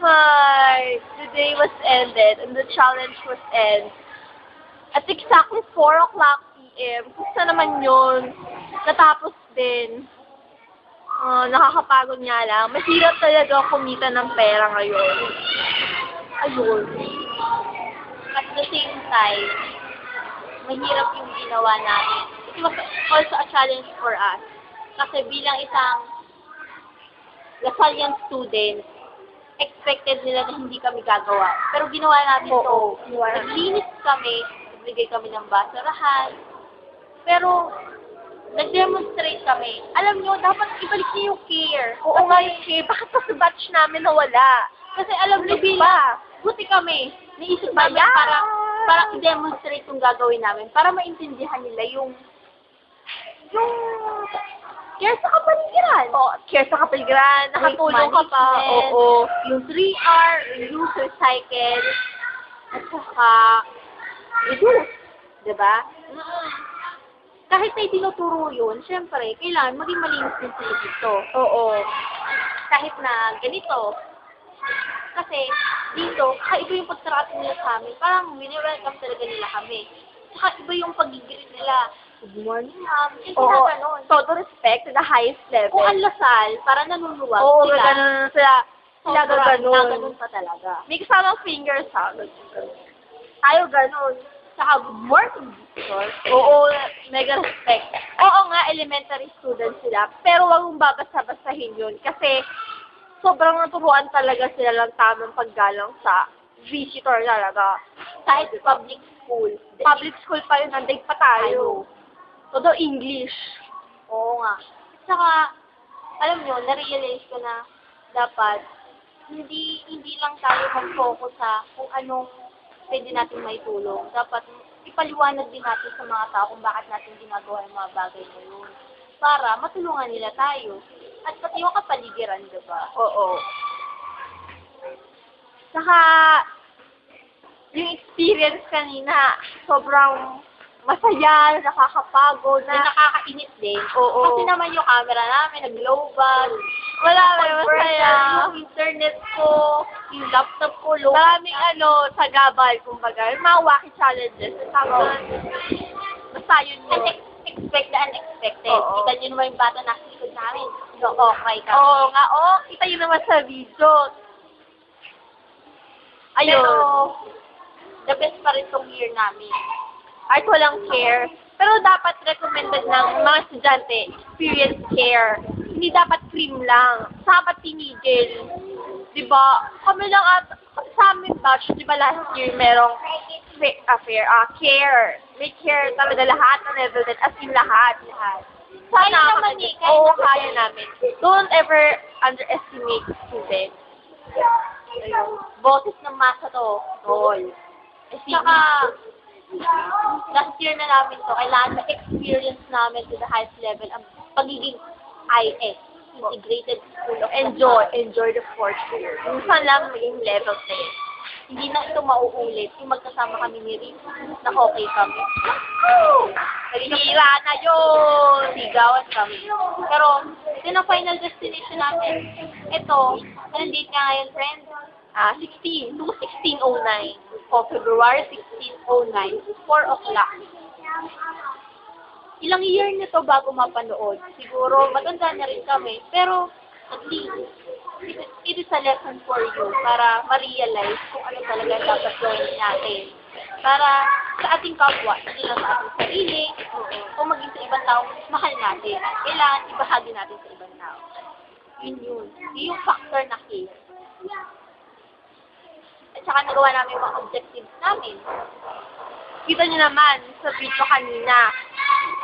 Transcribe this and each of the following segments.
Hi! The day was ended and the challenge was end. At exactly 4 o'clock p.m. Gusto naman yun. Natapos din. Nakakapagod nga lang. Mahirap talaga kumita ng pera ngayon. Ayun. At the same time, mahirap yung ginawa namin. It was also a challenge for us. Kasi bilang isang Lasallian student, expected nila na hindi kami gagawa. Pero ginawa namin Oo, to. ginawa namin. Naglinis kami, nagbigay kami ng basurahan. Pero, nag-demonstrate kami. Alam nyo, dapat ibalik niyo yung care. Oo nga yung kay. Bakit pa sa batch namin nawala? Kasi alam nyo, buti kami. Naisip namin para i-demonstrate yung gagawin namin. Para maintindihan nila yung care sa kapaligiran. Oo, care sa kapaligiran. Nakatulong ka pa. Management, Oo. Yung 3R, user cycle, at saka reduce. Diba? Kahit na tinuturo yun, syempre, kailangan maging malinis din sila dito. Oo. Kahit na ganito. Kasi, dito, iba yung pagtrato nila sa amin. Parang wini-welcome talaga nila kami. Saka iba yung pag-greet nila. Good morning, ma'am. Oo. Ganun. Todo respect to the highest level. Kung ang lasal, para nanunuluwag Oo, sila. ganun sila. Sila ganun. Ganun pa talaga. May kasamang fingers ha. Tayo ganun. Saka good morning, Victor. Oo, mega respect. Oo nga, elementary students sila. Pero wag mong babasa-basahin yun. Kasi, sobrang naturuan talaga sila lang tamang paggalang sa visitor talaga. Kahit public school. Public school pa yun, nandig pa tayo. Todo English. Oo nga. Saka, alam nyo, na-realize ko na dapat hindi lang tayo mag-focus sa kung anong pwede natin maitulong. Dapat ipaliwanag din natin sa mga tao kung bakit natin ginagawa yung mga bagay na yun. Para matulungan nila tayo. At pati yung kapaligiran, diba? Oo. Saka, yung experience kanina, sobrang masaya, nakakapagod Na na. nakakainit din. Oo. Kasi naman yung camera namin, nag-global. Wala may masaya. Yung internet ko, yung laptop ko, low. Maraming sagabal, kumbaga. Yung mga wacky challenges. Basta yun yun. Expect the unexpected. Oo. Kita nyo naman yung bata na likod namin. So, okay kami. Oo nga, kita yun naman sa video. Ayun. Pero, the best pa rin tong year namin. Kahit walang care. Pero dapat recommended ng mga estudyante, experience care. Hindi dapat cream lang. Dapat tinigil. Diba? Kami lang sa aming batch, diba last year merong care. May care talaga lahat ng level din. As in lahat. Kaya naman eh. Oo, kaya namin. Don't ever underestimate students. Boses ng masa to. Tol. Saka, last year na namin to, kailangan ma-experience namin to the highest level ang pagiging IS, Integrated School of Enjoy the fourth year. Minsan lang maging level 10. Hindi na ito mauulit. Yung magkasama kami ni Rick, na okay kami. Nalihira na yun! Sigawan kami. Pero, yun ang final destination namin. Ito, anong date nga ngayon, friend? 16. 1609. O, February 1609, 4 o'clock. Ilang year nito bago mapanood. Siguro, matanda na rin kami. Pero, at least, it is a lesson for you para ma-realize kung ano talaga dapat gawin natin. Para sa ating kapwa, hindi lang sa ating sarili, o maging sa ibang tao, mahal natin. Kailangan ibahagi natin sa ibang tao. Yun. Yun yung factor na care. At saka nagawa namin yung mga objectives namin. Kita nyo naman sa video kanina,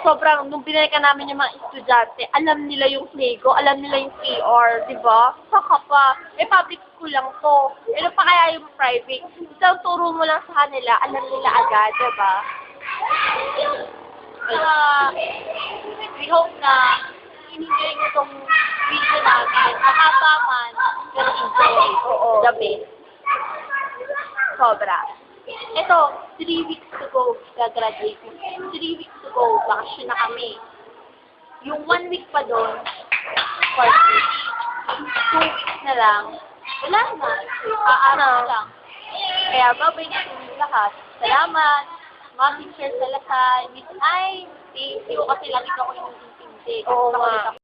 sobrang, nung binalikan namin yung mga estudyante, alam nila yung Lego, alam nila yung KR, di ba? Saka pa, public school lang to. Ano pa kaya yung private? Isang turo mo lang sa kanila, alam nila agad, di ba? We hope na in-enjoy nyo itong video namin. Mahaba man, pero enjoy. Oo. The best. Sobra. Ito, 3 weeks to go, gagraduate. 3 weeks to go, bakasyon na kami. Yung 1 week pa doon, 2 weeks na lang, wala na. Aaraw lang. Kaya babay na sa inyong lahat. Salamat. Mga teacher sa lahat. Miss Ay, thank you kasi lagi ko inuintindi. Oo nga.